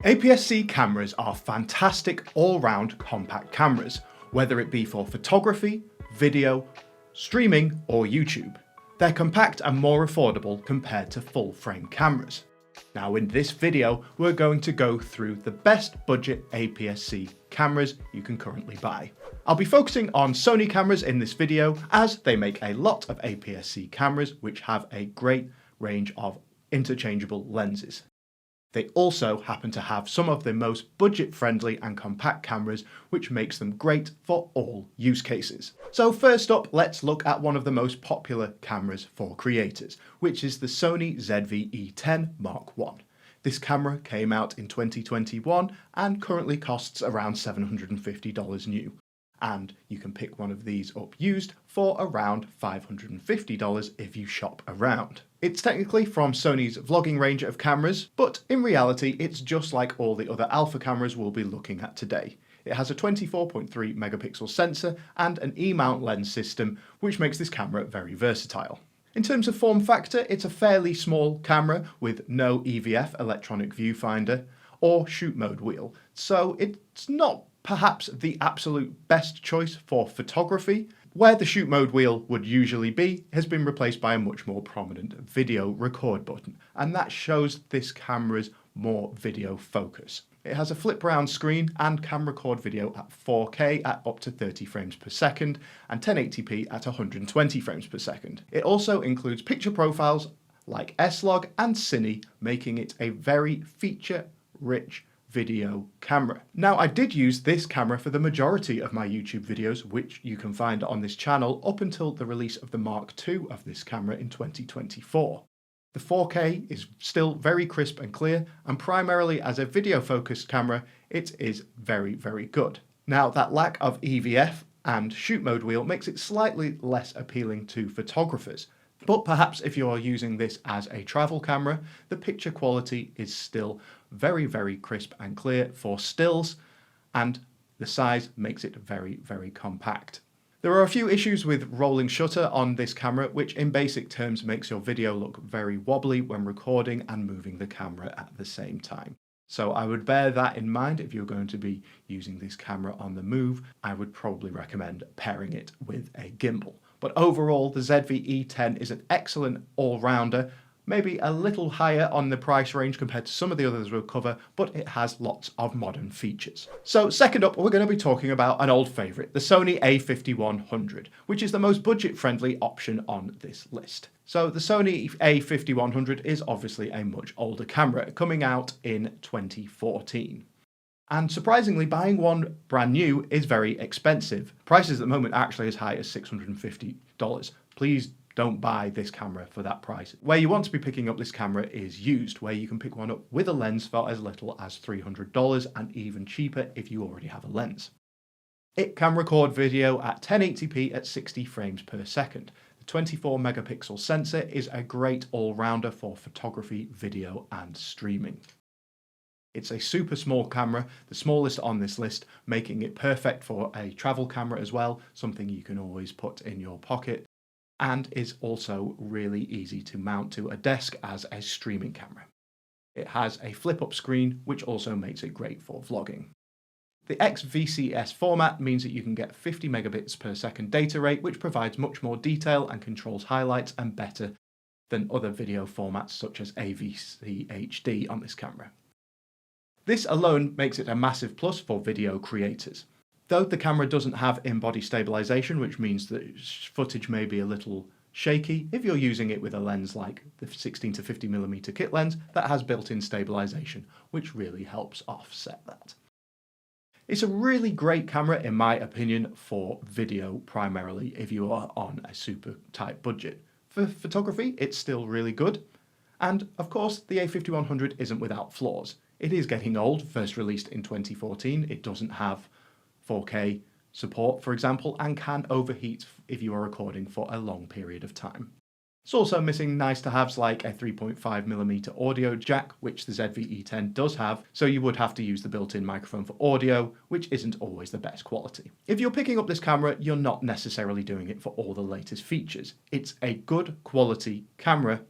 APS-C cameras are fantastic all-round compact cameras, whether it be for photography, video, streaming or YouTube. They're compact and more affordable compared to full-frame cameras. Now in this video we're going to go through the best budget APS-C cameras you can currently buy. I'll be focusing on Sony cameras in this video as they make a lot of APS-C cameras which have a great range of interchangeable lenses. They also happen to have some of the most budget-friendly and compact cameras, which makes them great for all use cases. So first up, let's look at one of the most popular cameras for creators, which is the Sony ZV-E10 Mark I. This camera came out in 2021 and currently costs around $750 new. And you can pick one of these up used for around $550 if you shop around. It's technically from Sony's vlogging range of cameras, but in reality it's just like all the other alpha cameras we'll be looking at today. It has a 24.3 megapixel sensor and an E-mount lens system, which makes this camera very versatile. In terms of form factor, it's a fairly small camera with no EVF electronic viewfinder or shoot mode wheel, so it's not perhaps the absolute best choice for photography. Where the shoot mode wheel would usually be has been replaced by a much more prominent video record button, and that shows this camera's more video focus. It has a flip round screen and can record video at 4K at up to 30 frames per second and 1080p at 120 frames per second. It also includes picture profiles like S-Log and Cine, making it a very feature-rich video camera. Now I did use this camera for the majority of my YouTube videos, which you can find on this channel up until the release of the Mark II of this camera in 2024. The 4K is still very crisp and clear, and primarily as a video focused camera it is very good. Now that lack of EVF and shoot mode wheel makes it slightly less appealing to photographers. But perhaps if you are using this as a travel camera, the picture quality is still very crisp and clear for stills, and the size makes it very compact. There are a few issues with rolling shutter on this camera, which in basic terms makes your video look very wobbly when recording and moving the camera at the same time. So I would bear that in mind if you're going to be using this camera on the move. I would probably recommend pairing it with a gimbal. But overall, the ZV-E10 is an excellent all-rounder, maybe a little higher on the price range compared to some of the others we'll cover, but it has lots of modern features. So second up, we're going to be talking about an old favourite, the Sony a5100, which is the most budget-friendly option on this list. So the Sony a5100 is obviously a much older camera, coming out in 2014. And surprisingly, buying one brand new is very expensive. Prices at the moment are actually as high as $650. Please don't buy this camera for that price. Where you want to be picking up this camera is used, where you can pick one up with a lens for as little as $300 and even cheaper if you already have a lens. It can record video at 1080p at 60 frames per second. The 24 megapixel sensor is a great all-rounder for photography, video and streaming. It's a super small camera, the smallest on this list, making it perfect for a travel camera as well, something you can always put in your pocket, and is also really easy to mount to a desk as a streaming camera. It has a flip-up screen, which also makes it great for vlogging. The XVCS format means that you can get 50 megabits per second data rate, which provides much more detail and controls highlights and better than other video formats such as AVC HD on this camera. This alone makes it a massive plus for video creators. Though the camera doesn't have in-body stabilization, which means that footage may be a little shaky, if you're using it with a lens like the 16 to 50mm kit lens that has built-in stabilization, which really helps offset that. It's a really great camera in my opinion for video primarily if you are on a super tight budget. For photography it's still really good, and of course the a5100 isn't without flaws. It is getting old, first released in 2014, it doesn't have 4K support for example, and can overheat if you are recording for a long period of time. It's also missing nice to haves like a 3.5mm audio jack, which the ZV-E10 does have, so you would have to use the built-in microphone for audio, which isn't always the best quality. If you're picking up this camera, you're not necessarily doing it for all the latest features. It's a good quality camera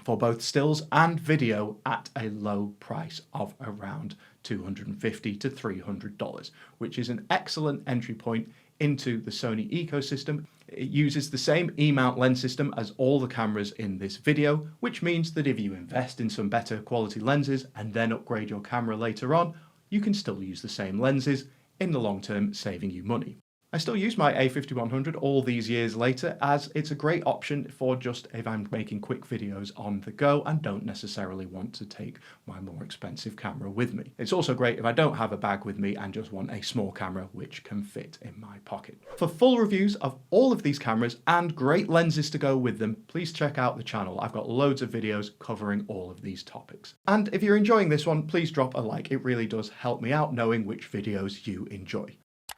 for both stills and video at a low price of around $250 to $300, which is an excellent entry point into the Sony ecosystem. It uses the same E-mount lens system as all the cameras in this video, which means that if you invest in some better quality lenses and then upgrade your camera later on, you can still use the same lenses in the long term, saving you money. I still use my A5100 all these years later, as it's a great option for just if I'm making quick videos on the go and don't necessarily want to take my more expensive camera with me. It's also great if I don't have a bag with me and just want a small camera which can fit in my pocket. For full reviews of all of these cameras and great lenses to go with them, please check out the channel. I've got loads of videos covering all of these topics. And if you're enjoying this one, please drop a like. It really does help me out knowing which videos you enjoy.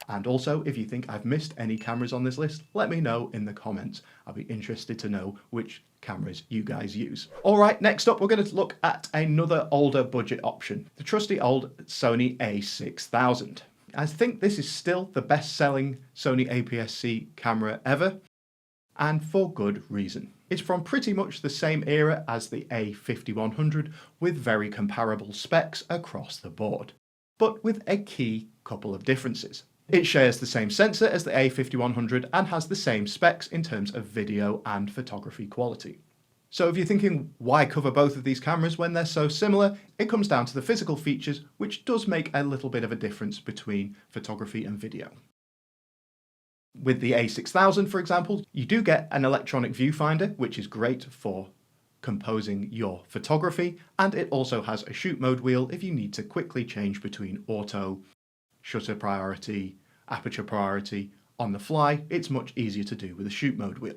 And also, if you think I've missed any cameras on this list, let me know in the comments. I'll be interested to know which cameras you guys use. Alright, next up we're going to look at another older budget option, the trusty old Sony a6000. I think this is still the best-selling Sony APS-C camera ever, and for good reason. It's from pretty much the same era as the A5100, with very comparable specs across the board, but with a key couple of differences. It shares the same sensor as the A5100 and has the same specs in terms of video and photography quality. So if you're thinking, why cover both of these cameras when they're so similar, it comes down to the physical features, which does make a little bit of a difference between photography and video. With the A6000, for example, you do get an electronic viewfinder, which is great for composing your photography, and it also has a shoot mode wheel if you need to quickly change between auto, shutter priority, aperture priority on the fly. It's much easier to do with a shoot mode wheel.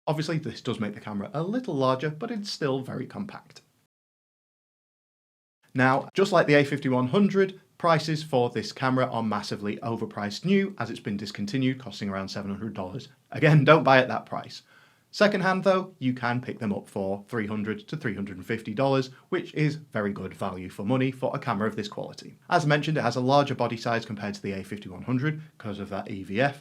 Obviously, this does make the camera a little larger, but it's still very compact. Now, just like the A5100, prices for this camera are massively overpriced new, as it's been discontinued, costing around $700. Again, don't buy at that price. Secondhand though, you can pick them up for $300 to $350, which is very good value for money for a camera of this quality. As mentioned, it has a larger body size compared to the A5100 because of that EVF.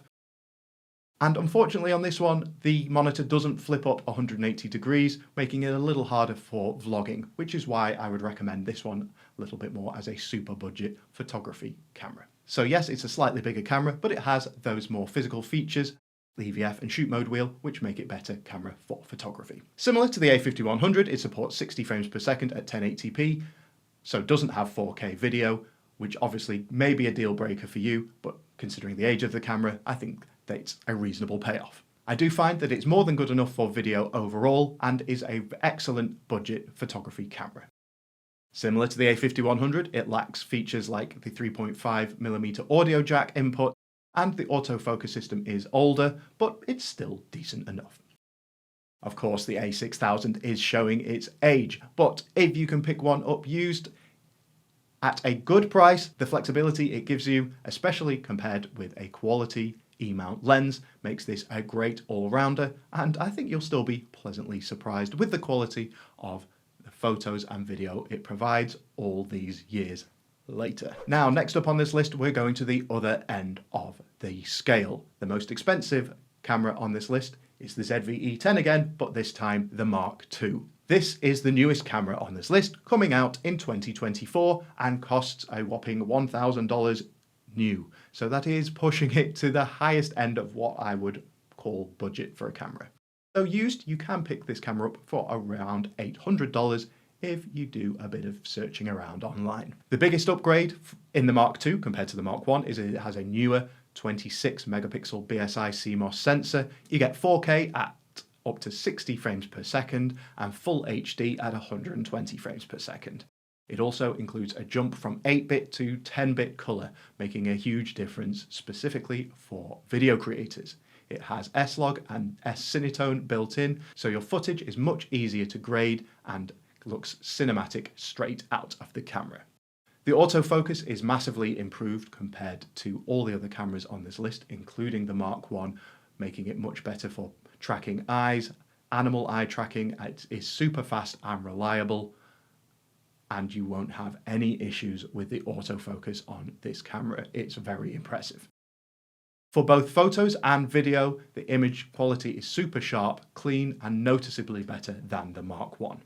And unfortunately on this one, the monitor doesn't flip up 180 degrees, making it a little harder for vlogging, which is why I would recommend this one a little bit more as a super budget photography camera. So yes, it's a slightly bigger camera, but it has those more physical features, the EVF and shoot mode wheel, which make it better camera for photography. Similar to the A5100, it supports 60 frames per second at 1080p, so it doesn't have 4K video, which obviously may be a deal breaker for you, but considering the age of the camera, I think that's a reasonable payoff. I do find that it's more than good enough for video overall and is an excellent budget photography camera. Similar to the A5100, it lacks features like the 3.5mm audio jack input, and the autofocus system is older, but it's still decent enough. Of course, the A6000 is showing its age, but if you can pick one up used at a good price, the flexibility it gives you, especially compared with a quality E-mount lens, makes this a great all-rounder, and I think you'll still be pleasantly surprised with the quality of the photos and video it provides all these years later. Now, next up on this list, we're going to the other end of the scale. The most expensive camera on this list is the ZV-E10 again, but this time the Mark II. This is the newest camera on this list, coming out in 2024 and costs a whopping $1,000 new. So that is pushing it to the highest end of what I would call budget for a camera. Though used, you can pick this camera up for around $800 if you do a bit of searching around online. The biggest upgrade in the Mark II compared to the Mark I is it has a newer 26 megapixel BSI CMOS sensor. You get 4K at up to 60 frames per second and full HD at 120 frames per second. It also includes a jump from 8-bit to 10-bit color, making a huge difference specifically for video creators. It has S-Log and S-Cinetone built in, so your footage is much easier to grade and looks cinematic straight out of the camera. The autofocus is massively improved compared to all the other cameras on this list, including the Mark I, making it much better for tracking eyes, animal eye tracking. It is super fast and reliable, and you won't have any issues with the autofocus on this camera. It's very impressive. For both photos and video, the image quality is super sharp, clean, and noticeably better than the Mark I.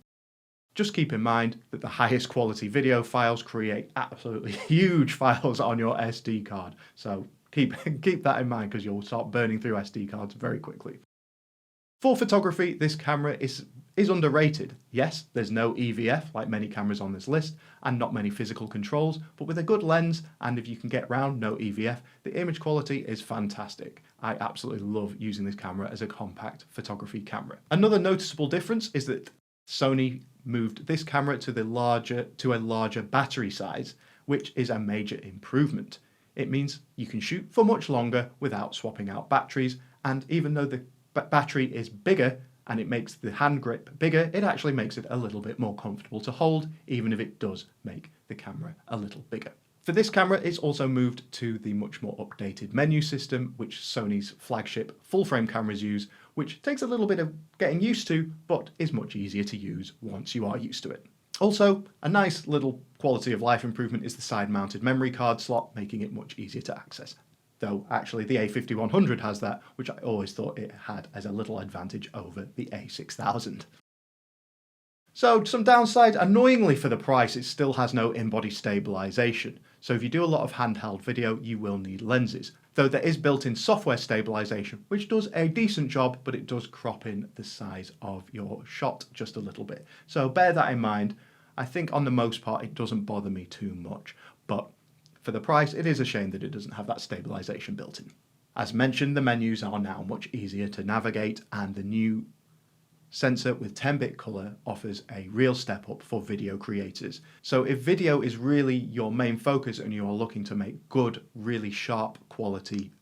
Just keep in mind that the highest quality video files create absolutely huge files on your SD card. So keep that in mind because you'll start burning through SD cards very quickly. For photography, this camera is underrated. Yes, there's no EVF like many cameras on this list, and not many physical controls, but with a good lens, and if you can get around no EVF, the image quality is fantastic. I absolutely love using this camera as a compact photography camera. Another noticeable difference is that Sony moved this camera to a larger battery size, which is a major improvement. It means you can shoot for much longer without swapping out batteries, and even though the battery is bigger and it makes the hand grip bigger, it actually makes it a little bit more comfortable to hold, even if it does make the camera a little bigger. For this camera, it's also moved to the much more updated menu system, which Sony's flagship full-frame cameras use, which takes a little bit of getting used to, but is much easier to use once you are used to it. Also, a nice little quality of life improvement is the side-mounted memory card slot, making it much easier to access. Though actually the A5100 has that, which I always thought it had as a little advantage over the A6000. So some downsides, annoyingly for the price, it still has no in-body stabilization. So if you do a lot of handheld video, you will need lenses. Though there is built-in software stabilization, which does a decent job, but it does crop in the size of your shot just a little bit. So bear that in mind. I think on the most part, it doesn't bother me too much, but for the price, it is a shame that it doesn't have that stabilization built in. As mentioned, the menus are now much easier to navigate, and the new sensor with 10-bit color offers a real step up for video creators. So if video is really your main focus and you're looking to make good, really sharp quality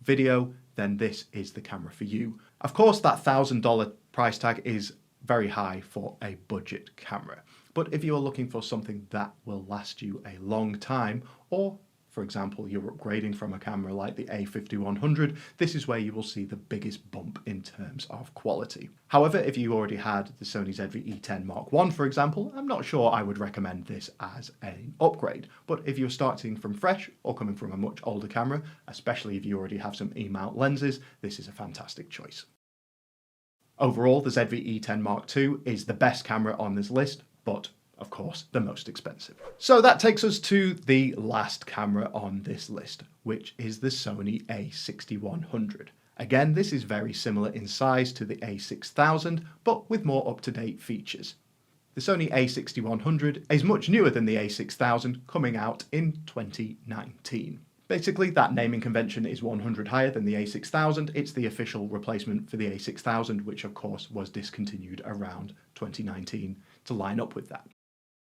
video, then this is the camera for you. Of course, that $1,000 price tag is very high for a budget camera. But if you're looking for something that will last you a long time, or for example, you're upgrading from a camera like the A5100, this is where you will see the biggest bump in terms of quality. However, if you already had the Sony ZV-E10 Mark 1, for example, I'm not sure I would recommend this as an upgrade. But if you're starting from fresh or coming from a much older camera, especially if you already have some E-mount lenses, this is a fantastic choice. Overall, the ZV-E10 Mark II is the best camera on this list, but of course, the most expensive. So that takes us to the last camera on this list, which is the Sony a6100. Again, this is very similar in size to the a6000, but with more up-to-date features. The Sony a6100 is much newer than the a6000, coming out in 2019. Basically, that naming convention is 100 higher than the a6000. It's the official replacement for the a6000, which of course was discontinued around 2019 to line up with that.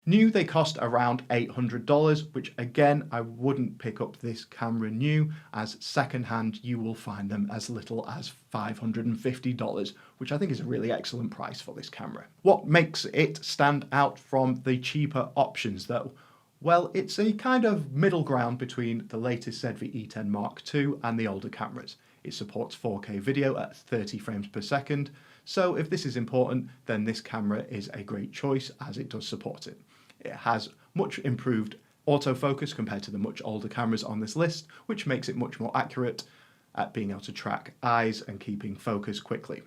New, they cost around $800, which again, I wouldn't pick up this camera new, as secondhand you will find them as little as $550, which I think is a really excellent price for this camera. What makes it stand out from the cheaper options though? Well, it's a kind of middle ground between the latest ZV-E10 Mark II and the older cameras. It supports 4K video at 30 frames per second, so if this is important, then this camera is a great choice as it does support it. It has much improved autofocus compared to the much older cameras on this list, which makes it much more accurate at being able to track eyes and keeping focus quickly.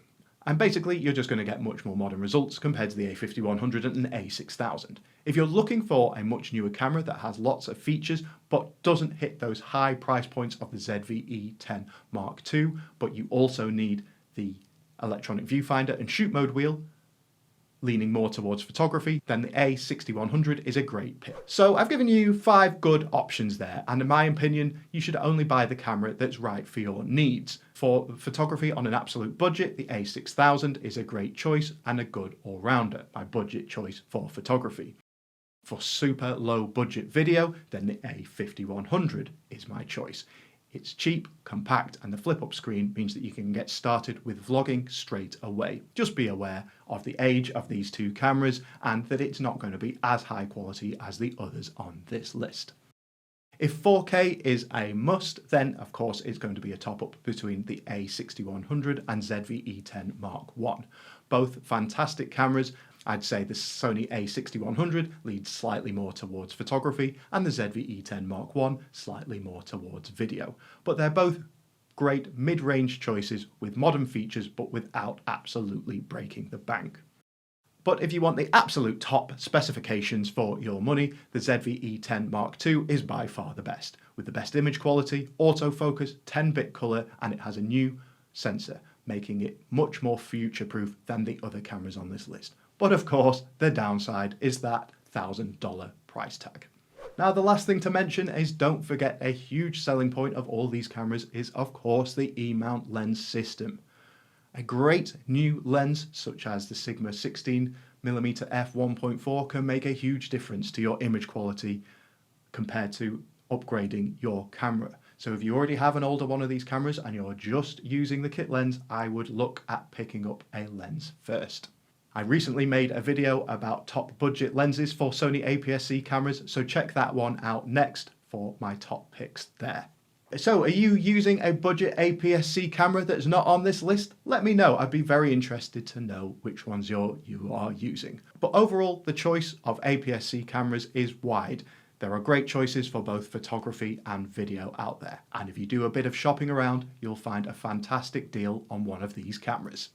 And basically, you're just going to get much more modern results compared to the a5100 and the a6000. If you're looking for a much newer camera that has lots of features but doesn't hit those high price points of the ZV-E10 Mark II, but you also need the electronic viewfinder and shoot mode wheel, leaning more towards photography, then the a6100 is a great pick. So I've given you 5 good options there, and in my opinion, you should only buy the camera that's right for your needs. For photography on an absolute budget, the a6000 is a great choice and a good all-rounder, my budget choice for photography. For super low budget video, then the a5100 is my choice. It's cheap, compact, and the flip-up screen means that you can get started with vlogging straight away. Just be aware of the age of these two cameras and that it's not going to be as high quality as the others on this list. If 4K is a must, then of course it's going to be a top-up between the a6100 and ZV-E10 Mark I. Both fantastic cameras. I'd say the Sony a6100 leads slightly more towards photography and the ZV-E10 Mark I slightly more towards video. But they're both great mid-range choices with modern features but without absolutely breaking the bank. But if you want the absolute top specifications for your money, the ZV-E10 Mark II is by far the best, with the best image quality, autofocus, 10-bit colour, and it has a new sensor, making it much more future-proof than the other cameras on this list. But of course, the downside is that $1,000 price tag. Now, the last thing to mention is don't forget a huge selling point of all these cameras is, of course, the E-mount lens system. A great new lens such as the Sigma 16mm f1.4 can make a huge difference to your image quality compared to upgrading your camera. So if you already have an older one of these cameras and you're just using the kit lens, I would look at picking up a lens first. I recently made a video about top budget lenses for Sony APS-C cameras, so check that one out next for my top picks there. So are you using a budget APS-C camera that's not on this list? Let me know. I'd be very interested to know which ones you are using. But overall, the choice of APS-C cameras is wide. There are great choices for both photography and video out there. And if you do a bit of shopping around, you'll find a fantastic deal on one of these cameras.